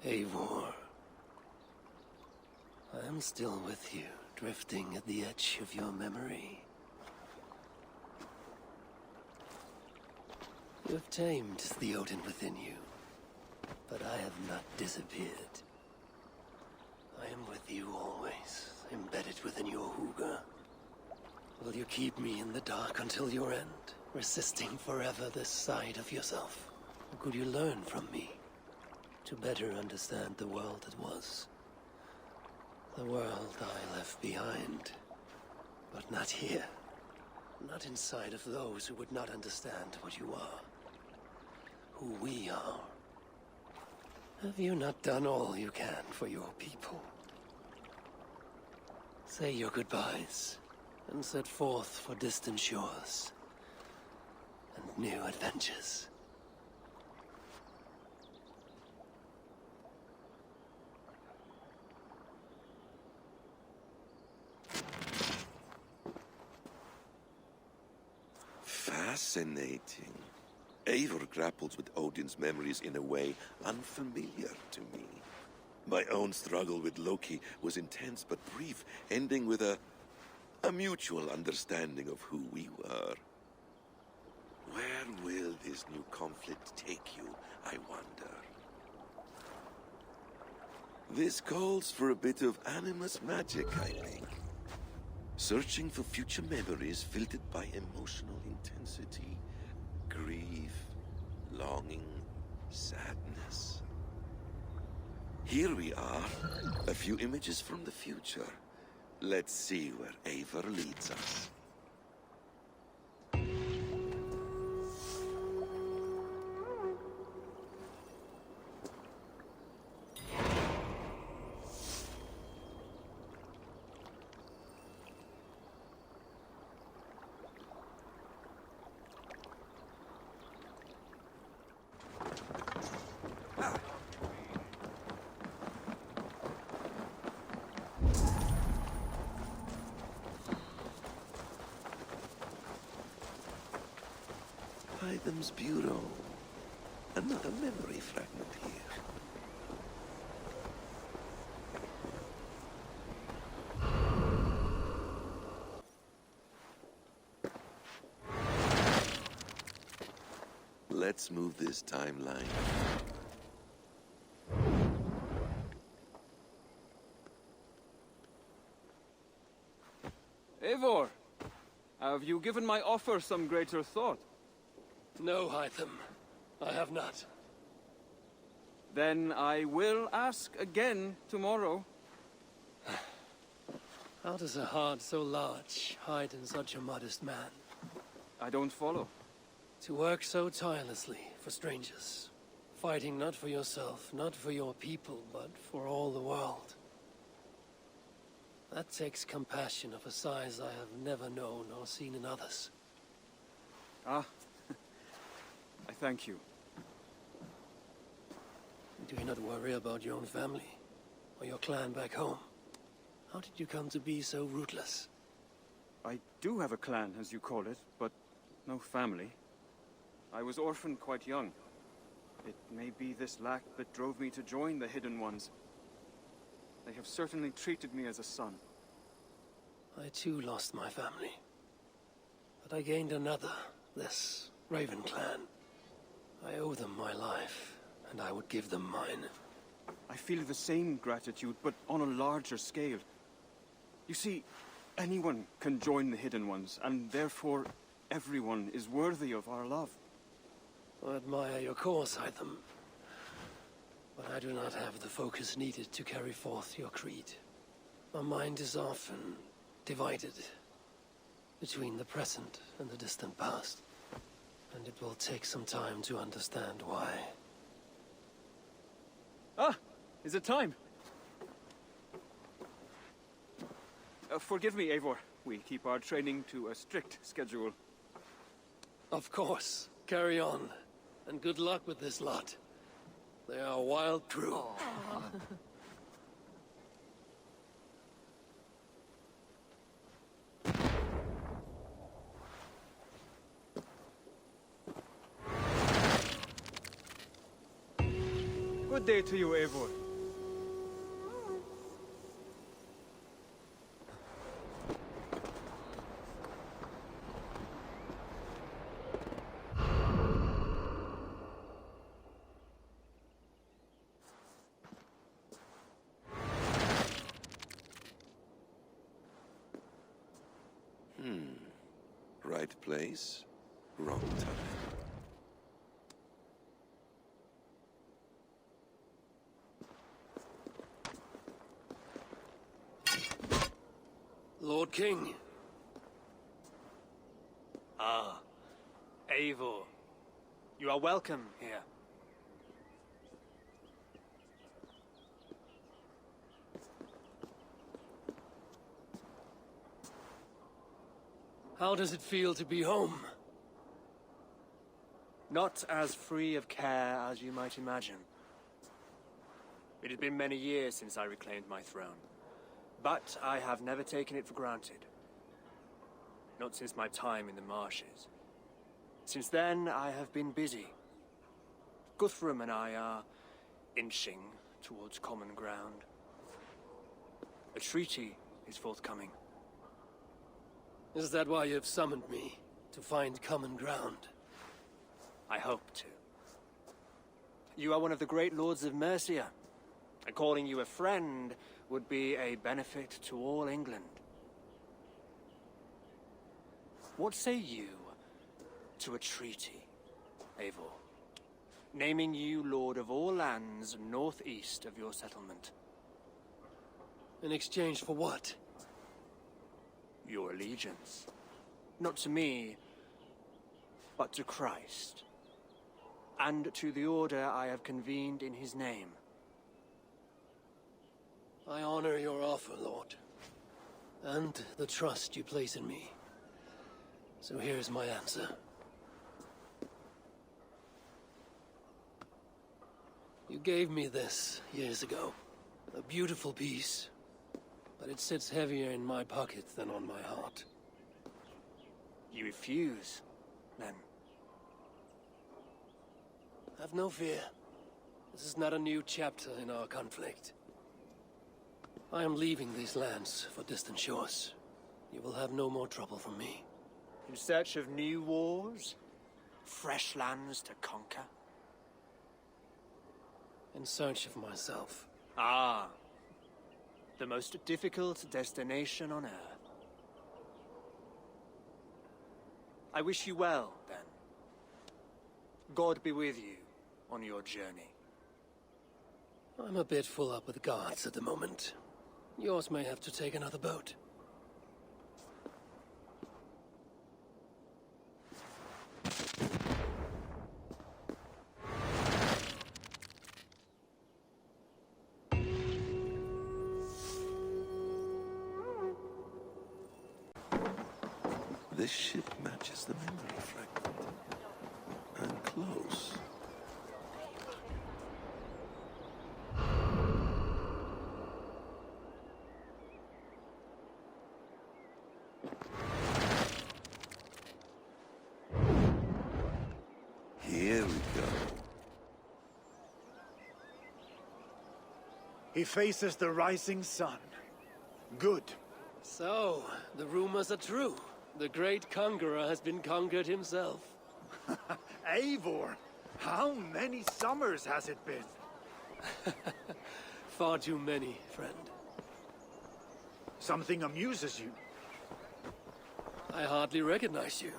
Eivor. I am still with you, drifting at the edge of your memory. You have tamed the Odin within you, but I have not disappeared. I am with you always, embedded within your hooga. Will you keep me in the dark until your end, resisting forever this side of yourself? Or could you learn from me, to better understand the world that was? The world I left behind, but not here. Not inside of those who would not understand what you are. Who we are. Have you not done all you can for your people? Say your goodbyes, and set forth for distant shores, and new adventures. Fascinating. Eivor grapples with Odin's memories in a way unfamiliar to me. My own struggle with Loki was intense but brief, ending with a mutual understanding of who we were. Where will this new conflict take you, I wonder? This calls for a bit of animus magic, I think. Searching for future memories filtered by emotional intensity, grief, longing, sadness. Here we are, a few images from the future. Let's see where Eivor leads us. Items Bureau. Another memory fragment here. Let's move this timeline. Eivor, have you given my offer some greater thought? No, Hytham. I have not. Then I will ask again tomorrow. How does a heart so large hide in such a modest man? I don't follow. To work so tirelessly for strangers. Fighting not for yourself, not for your people, but for all the world. That takes compassion of a size I have never known or seen in others. Ah. I thank you. Do you not worry about your own family? Or your clan back home? How did you come to be so rootless? I do have a clan, as you call it, but no family. I was orphaned quite young. It may be this lack that drove me to join the Hidden Ones. They have certainly treated me as a son. I too lost my family. But I gained another, this Raven clan. I owe them my life, and I would give them mine. I feel the same gratitude, but on a larger scale. You see, anyone can join the Hidden Ones, and therefore everyone is worthy of our love. I admire your cause, Hytham. But I do not have the focus needed to carry forth your creed. My mind is often divided between the present and the distant past. And it will take some time to understand why. Ah! Is it time? Forgive me, Eivor. We keep our training to a strict schedule. Of course. Carry on. And good luck with this lot. They are a wild crew. Good Good day to you, Eivor. Right place, wrong time. Lord King. Ah, Eivor. You are welcome here. How does it feel to be home? Not as free of care as you might imagine. It has been many years since I reclaimed my throne, but I have never taken it for granted. Not since my time in the marshes. Since then, I have been busy. Guthrum and I are inching towards common ground. A treaty is forthcoming. Is that why you've summoned me? To find common ground? I hope to. You are one of the great lords of Mercia, and calling you a friend would be a benefit to all England. What say you to a treaty, Eivor? Naming you lord of all lands northeast of your settlement. In exchange for what? Your allegiance. Not to me, but to Christ. And to the order I have convened in his name. I honor your offer, Lord. And the trust you place in me. So here's my answer. You gave me this years ago. A beautiful piece. But it sits heavier in my pocket than on my heart. You refuse, then? Have no fear. This is not a new chapter in our conflict. I am leaving these lands for distant shores. You will have no more trouble from me. In search of new wars? Fresh lands to conquer? In search of myself. Ah. The most difficult destination on Earth. I wish you well, then. God be with you on your journey. I'm a bit full up with guards at the moment. Yours may have to take another boat. This ship matches the memory fragment. And close. Here we go. He faces the rising sun. Good. So, the rumors are true. The great conqueror has been conquered himself. Eivor, how many summers has it been? Far too many, friend. Something amuses you. I hardly recognize you.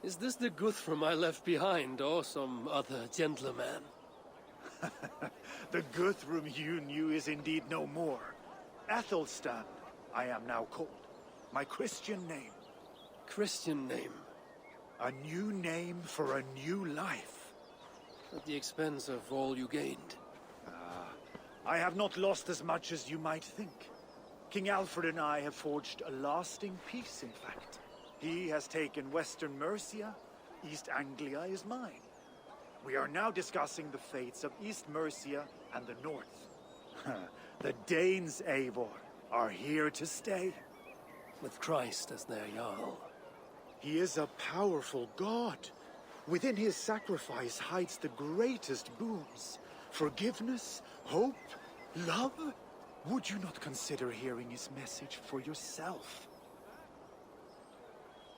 Is this the Guthrum I left behind, or some other gentleman? The Guthrum you knew is indeed no more. Aethelstan, I am now called. My Christian name. Christian name. A new name for a new life. At the expense of all you gained. I have not lost as much as you might think. King Aelfred and I have forged a lasting peace, in fact. He has taken Western Mercia. East Anglia is mine. We are now discussing the fates of East Mercia and the North. The Danes, Eivor, are here to stay. With Christ as their Jarl. He is a powerful god. Within his sacrifice hides the greatest boons. Forgiveness? Hope? Love? Would you not consider hearing his message for yourself?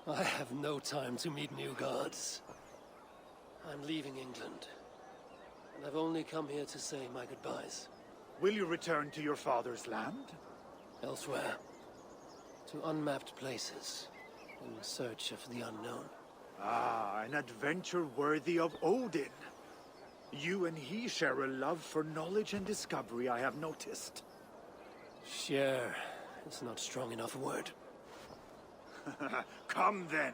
I have no time to meet new gods. I'm leaving England, and I've only come here to say my goodbyes. Will you return to your father's land? Elsewhere. To unmapped places, in search of the unknown. Ah, an adventure worthy of Odin. You and he share a love for knowledge and discovery, I have noticed. Share is not strong enough a word. Come then.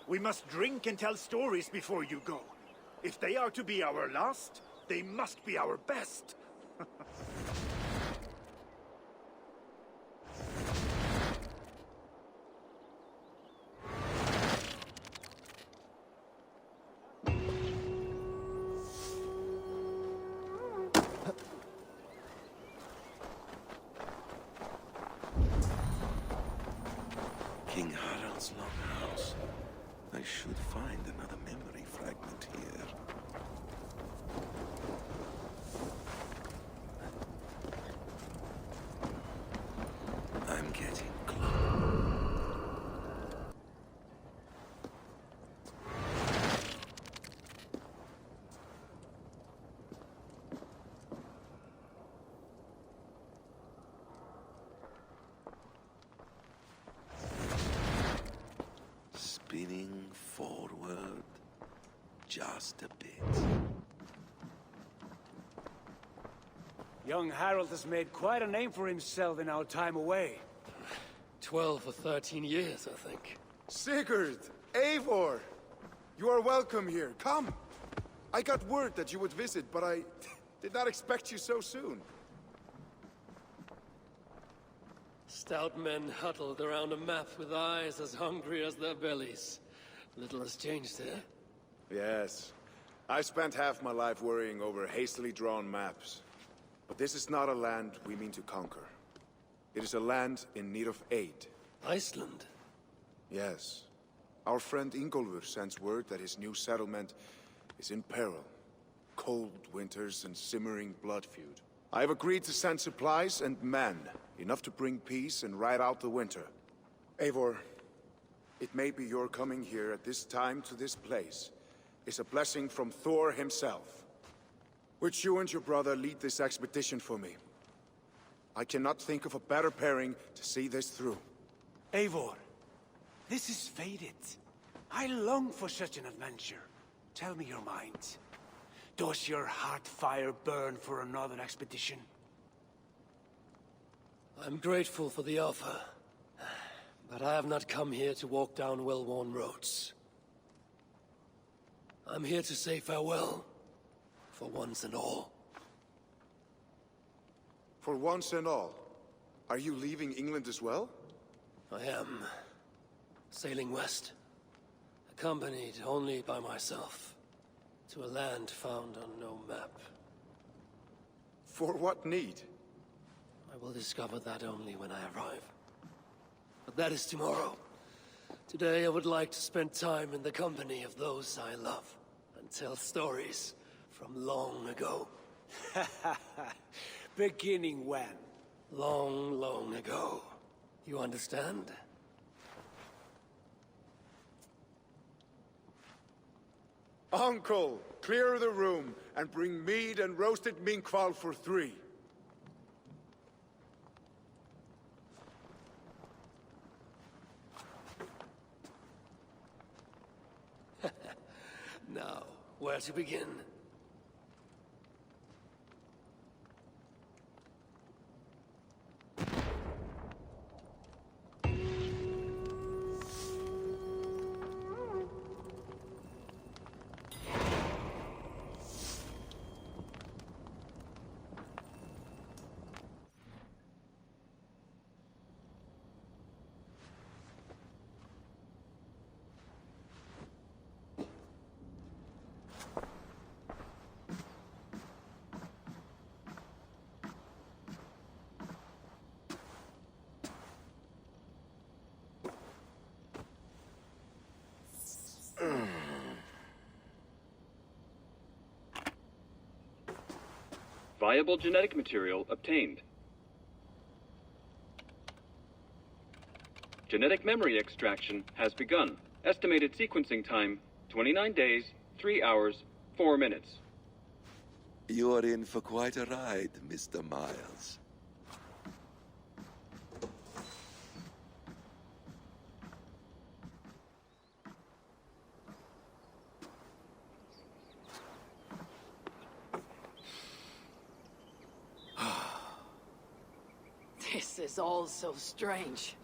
We must drink and tell stories before you go. If they are to be our last, they must be our best. King Harald's longhouse. I should find another memory fragment here. I'm getting close. Spinning forward just a bit. Young Harold has made quite a name for himself in our time away. 12 or 13 years, I think. Sigurd! Eivor! You are welcome here. Come! I got word that you would visit, but I did not expect you so soon. Stout men huddled around a map with eyes as hungry as their bellies. Little has changed there. Yes. I spent half my life worrying over hastily drawn maps. But this is not a land we mean to conquer. It is a land in need of aid. Iceland? Yes. Our friend Ingólfur sends word that his new settlement is in peril. Cold winters and simmering blood feud. I have agreed to send supplies and men, enough to bring peace and ride out the winter. Eivor, it may be your coming here at this time to this place is a blessing from Thor himself. Would you and your brother lead this expedition for me? I cannot think of a better pairing to see this through. Eivor, this is fated. I long for such an adventure. Tell me your mind. Does your heart fire burn for another expedition? I'm grateful for the offer, but I have not come here to walk down well-worn roads. I'm here to say farewell, for once and all. For once and all, are you leaving England as well? I am sailing west, accompanied only by myself, to a land found on no map. For what need? I will discover that only when I arrive. But that is tomorrow. Today I would like to spend time in the company of those I love, and tell stories from long ago. Beginning when? Long, long ago. You understand? Uncle, clear the room and bring mead and roasted minkwal for 3. Now, where to begin? Viable genetic material obtained. Genetic memory extraction has begun. Estimated sequencing time, 29 days, 3 hours, 4 minutes. You're in for quite a ride, Mr. Miles. This is all so strange.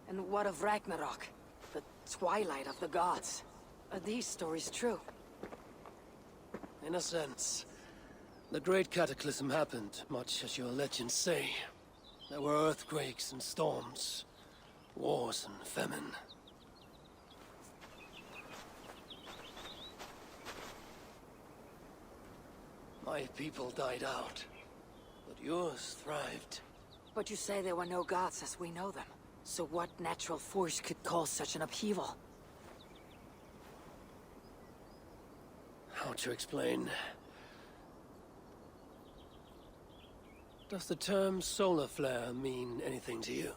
And what of Ragnarok? The twilight of the gods? Are these stories true? In a sense, the Great Cataclysm happened, much as your legends say. There were earthquakes and storms, wars and famine. My people died out, but yours thrived. But you say there were no gods as we know them. So what natural force could cause such an upheaval? How to explain? Does the term solar flare mean anything to you?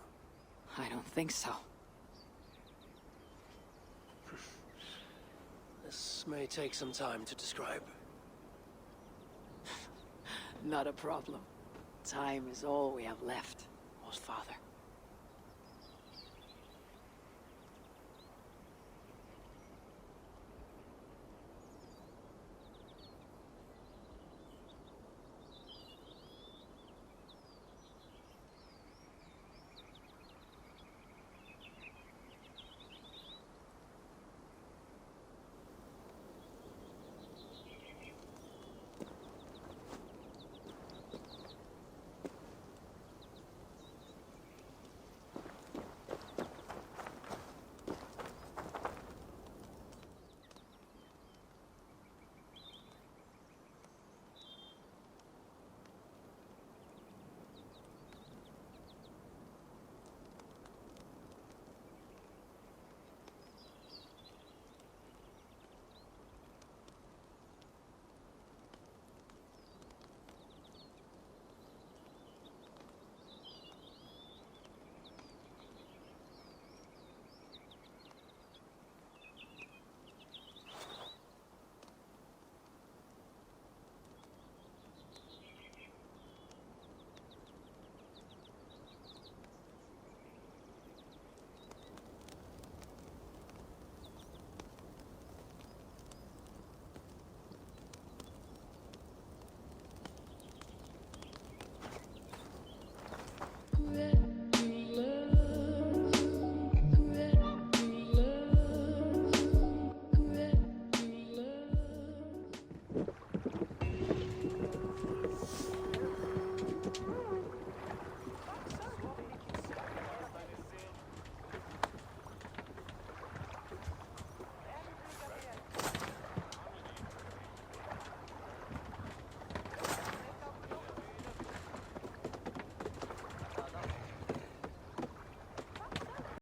I don't think so. This may take some time to describe. Not a problem. Time is all we have left, Most Father.